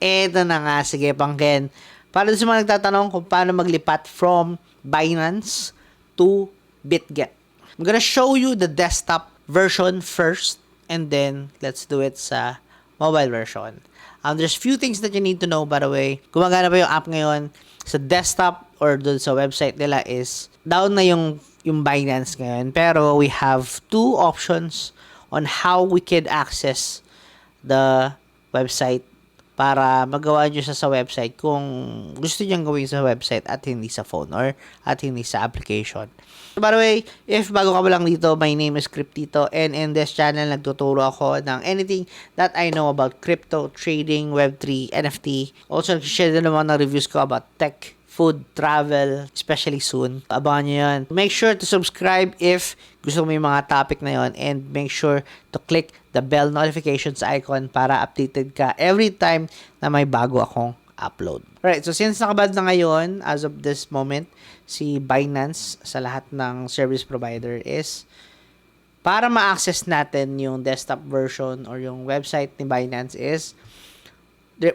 Eto na nga, sige pangkin. Para sa mga nagtatanong kung paano maglipat from Binance to BitGet. I'm gonna show you the desktop version first and then let's do it sa mobile version. There's few things that you need to know by the way. Gumagana ba yung app ngayon sa desktop or dun sa website nila is down na yung Binance ngayon. Pero we have two options on how we can access the website para magawa nyo siya sa website kung gusto nyo gawin sa website at hindi sa phone or at hindi sa application. So, by the way, if bago ka pa lang dito, my name is Cryptito and in this channel, nagtuturo ako ng anything that I know about crypto, trading, Web3, NFT. Also, nag-share din naman ng reviews ko about tech, food, travel, especially soon. Abangan nyo yan. Make sure to subscribe if gusto mo yung mga topic na yon and make sure to click the bell notifications icon para updated ka every time na may bago akong upload. Alright, so since nakabad na ngayon, as of this moment, si Binance sa lahat ng service provider is para ma-access natin yung desktop version or yung website ni Binance is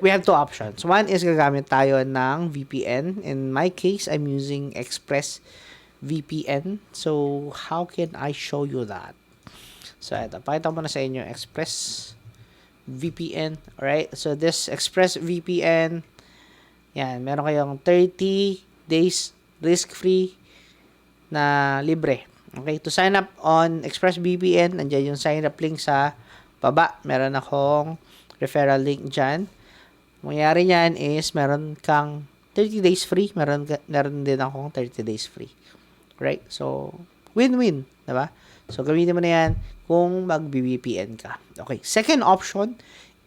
we have two options. One is gagamit tayo ng VPN. In my case, I'm using ExpressVPN. So, how can I show you that? So, ito. Pakita ko muna sa inyo ExpressVPN. Alright? So, this ExpressVPN, yan. Meron kayong 30 days risk-free na libre. Okay? To sign up on ExpressVPN, nandiyan yung sign up link sa baba. Meron akong referral link dyan. Mangyari niyan is meron kang 30 days free, meron din akong 30 days free. Right? So, win-win, 'di ba? So, gamitin mo na 'yan kung mag-VPN ka. Okay. Second option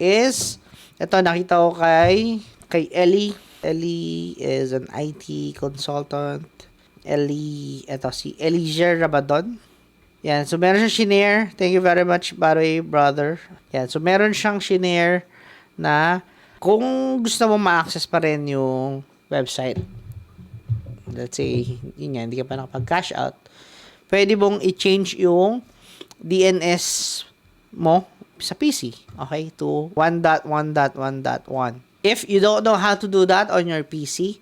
is ito nakita ko kay Ellie. Ellie is an IT consultant. Ito si Elijah Rabadon. Yan. So, meron siyang shinare. Thank you very much, by the way, brother. Yan. So, meron siyang shinare na kung gusto mo ma-access pa rin yung website, let's say, yun nga, hindi ka pa nakapag-cash out, pwede mong i-change yung DNS mo sa PC, okay, to 1.1.1.1. If you don't know how to do that on your PC,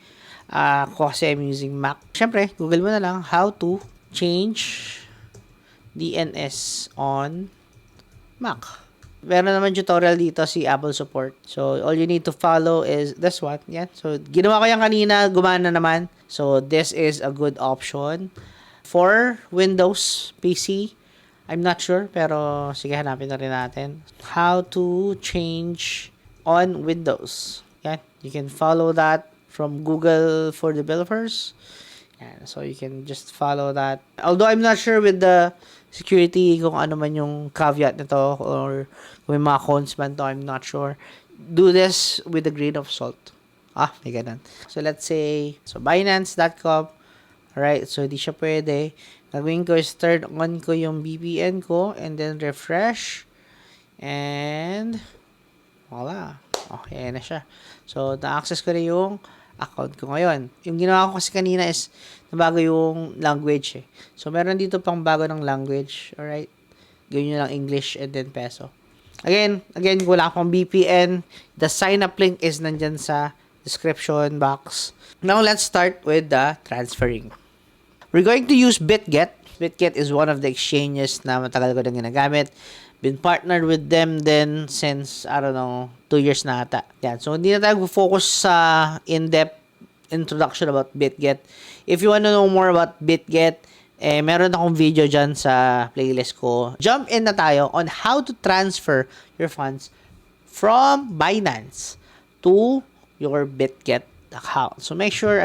kasi I'm using Mac, syempre, Google mo na lang how to change DNS on Mac. Meron naman tutorial dito si Apple Support. So, all you need to follow is this one. Yan. So, ginawa ko yan kanina. Gumana naman. So, this is a good option. For Windows PC, I'm not sure. Pero, sige, hanapin na rin natin. How to change on Windows. Yan. You can follow that from Google for Developers. Yan. So, you can just follow that. Although, I'm not sure with the security, kung ano man yung caveat nito or kung may mga cons man to, I'm not sure. Do this with a grain of salt. May ganun. So, let's say, so Binance.com. Alright, so hindi siya pwede. Gagawin ko is turn on ko yung VPN ko and then refresh. And, voila. Okay, na siya. So, na-access ko na yung account ko ngayon. Yung ginawa ko kasi kanina is nabago yung language eh. So, meron dito pang bago ng language. Alright? Gawin nyo lang English and then peso. Again, wala akong VPN. The sign up link is nandyan sa description box. Now, let's start with the transferring. We're going to use BitGet. BitGet is one of the exchanges na matagal ko na ginagamit. Been partnered with them then since, I don't know, 2 years na ata. Yan. So, hindi na tayo focus sa in-depth introduction about BitGet. If you want to know more about BitGet, meron akong video dyan sa playlist ko. Jump in na tayo on how to transfer your funds from Binance to your BitGet account. So, make sure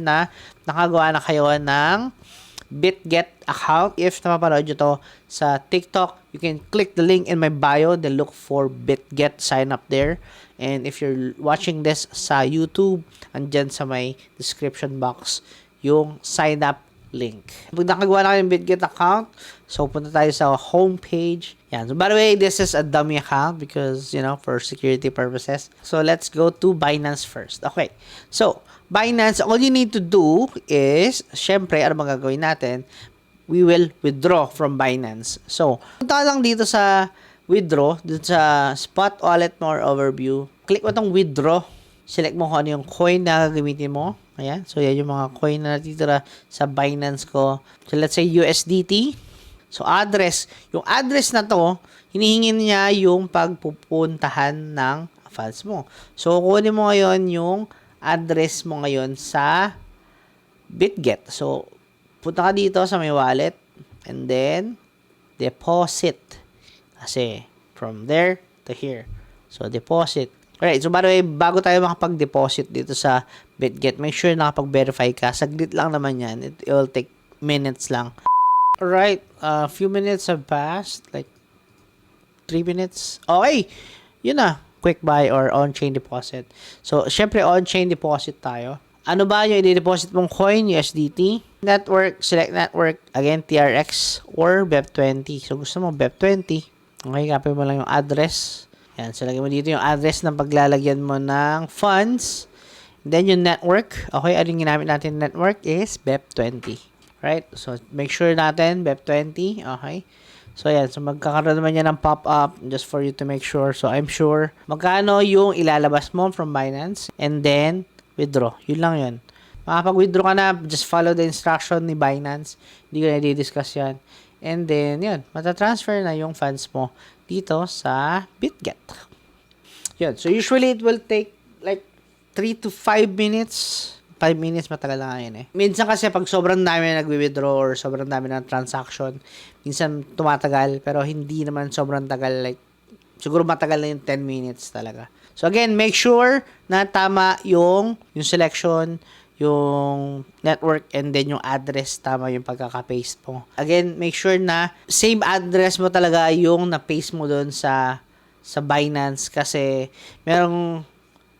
na nakagawa na kayo ng BitGet account. If napapanood nyo to sa TikTok, you can click the link in my bio, then look for BitGet, sign up there. And if you're watching this sa YouTube, andyan sa may description box yung sign up link. Pag nakagawa na kayo ng BitGet account, so punta tayo sa home page. Yan. So, by the way, this is a dummy account because, for security purposes. So, let's go to Binance first. Okay. So, Binance, all you need to do is, syempre, ano magagawin natin? We will withdraw from Binance. So, punta lang dito sa withdraw, dito sa Spot Wallet More Overview. click mo tong withdraw. Select mo kung ano yung coin na gagamitin mo. Ayan. So, yan yung mga coin na natitira sa Binance ko. So, let's say USDT. So, address. Yung address na to, hinihingin niya yung pagpupuntahan ng funds mo. So, kukunin mo ngayon yung address mo ngayon sa BitGet. So, punta ka dito sa may wallet and then deposit. Kasi, from there to here. So, deposit. Alright, so by the way, bago tayo makapag-deposit dito sa BitGet, make sure nakapag-verify ka. Saglit lang naman yan. It will take minutes lang. Alright, a few minutes have passed. Like, 3 minutes. Okay, yun na. Quick buy or on-chain deposit. So, syempre, on-chain deposit tayo. Ano ba yung i-deposit mong coin? USDT. Network, select network. Again, TRX or BEP20. So, gusto mo BEP20. Okay, copy mo lang yung address. Yan, so lagay mo dito yung address ng paglalagyan mo ng funds. Then yung network. Okay, ano yung ginamit natin network is BEP20. Right? So make sure natin BEP20. Okay. So yan, so magkakaroon naman yan ng pop-up just for you to make sure. So I'm sure magkano yung ilalabas mo from Binance and then withdraw. Yun lang yun. Makapag-withdraw ka na, just follow the instruction ni Binance. Hindi ko na i-discuss yan. And then, yun, matatransfer na yung funds mo dito sa BitGet. Yun. So, usually, it will take like 3 to 5 minutes. 5 minutes, matagal na nga yun eh. Minsan kasi pag sobrang dami na nagwi-withdraw or sobrang dami na transaction, minsan tumatagal, pero hindi naman sobrang tagal. Like, siguro matagal na yung 10 minutes talaga. So, again, make sure na tama yung selection, yung network, and then yung address, tama yung pagkaka-paste mo. Again, make sure na same address mo talaga yung na-paste mo doon sa Binance kasi merong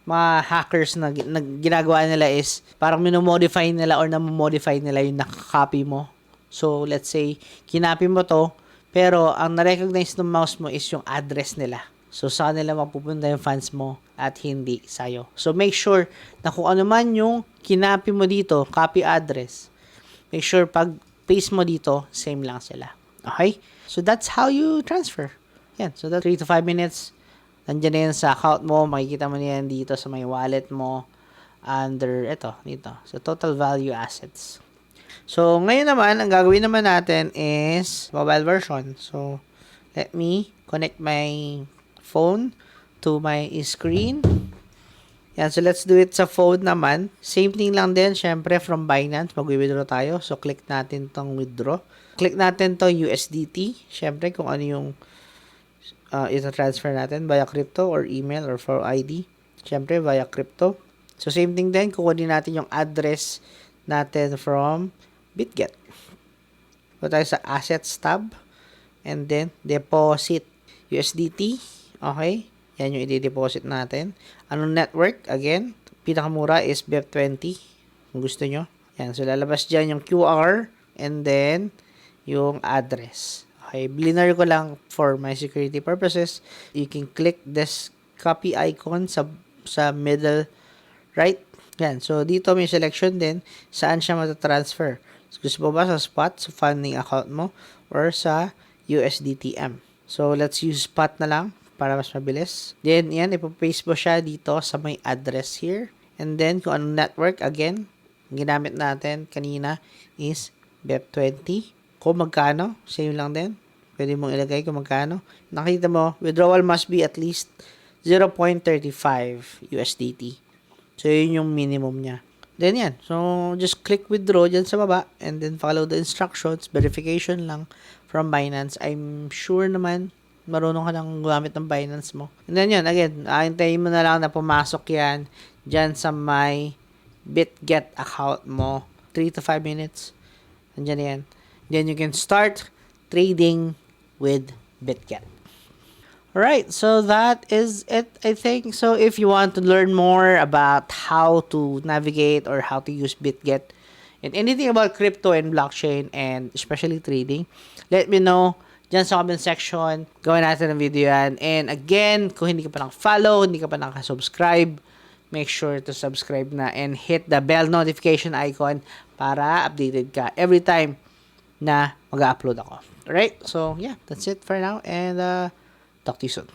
mga hackers na ginagawa nila is parang minomodify nila or namomodify nila yung nakaka-copy mo. So, let's say, kinopy mo to, pero ang na-recognize ng mouse mo is yung address nila. So, sa kanila mapupunta yung funds mo at hindi sa'yo. So, make sure na kung ano man yung kinopy mo dito, copy address, make sure pag paste mo dito, same lang sila. Okay? So, that's how you transfer. Yan. So, that 3 to 5 minutes, nandiyan na yan sa account mo. Makikita mo na yan dito sa may wallet mo under, dito. So, total value assets. So, ngayon naman, ang gagawin naman natin is mobile version. So, let me connect my phone to my screen. Yan, so let's do it sa phone naman. Same thing lang din, syempre from Binance, mag-withdraw tayo. So, click natin tong withdraw. Click natin to USDT. Syempre, kung ano yung ita-transfer natin via crypto or email or for ID. Syempre, via crypto. So, same thing din, kukunin natin yung address natin from BitGet. So, tayo sa Assets tab. And then, Deposit USDT. Okay? Yan yung i-deposit natin. Anong network? Again, pinakamura is BEP20. Kung gusto nyo. Yan. So, lalabas dyan yung QR and then yung address. Okay. Blinar ko lang for my security purposes. You can click this copy icon sa middle right. Yan. So, dito may selection din saan siya matatransfer. So, gusto mo ba sa spot, sa funding account mo, or sa USDTM? So, let's use spot na lang para mas mabilis. Then, yan, ipapaste mo siya dito sa may address here. And then, kung anong network, again, ginamit natin kanina is BEP20. Kung magkano, same lang din. Pwede mong ilagay kung magkano. Nakita mo, withdrawal must be at least 0.35 USDT. So, yun yung minimum niya. Then, yan. So, just click withdraw dyan sa baba and then follow the instructions. Verification lang from Binance. I'm sure naman marunong ka nang gumamit ng Binance mo. And then yun, again, aantayin mo na lang na pumasok yan dyan sa my BitGet account mo. 3 to 5 minutes. Andyan yan. Then you can start trading with BitGet. Alright, so that is it, I think. So if you want to learn more about how to navigate or how to use BitGet and anything about crypto and blockchain and especially trading, let me know dyan sa comment section. Gawin natin ng video yan. And again, kung hindi ka pa naka-follow, hindi ka pa naka-subscribe, make sure to subscribe na and hit the bell notification icon para updated ka every time na mag-upload ako. Alright? So, yeah, that's it for now and talk to you soon.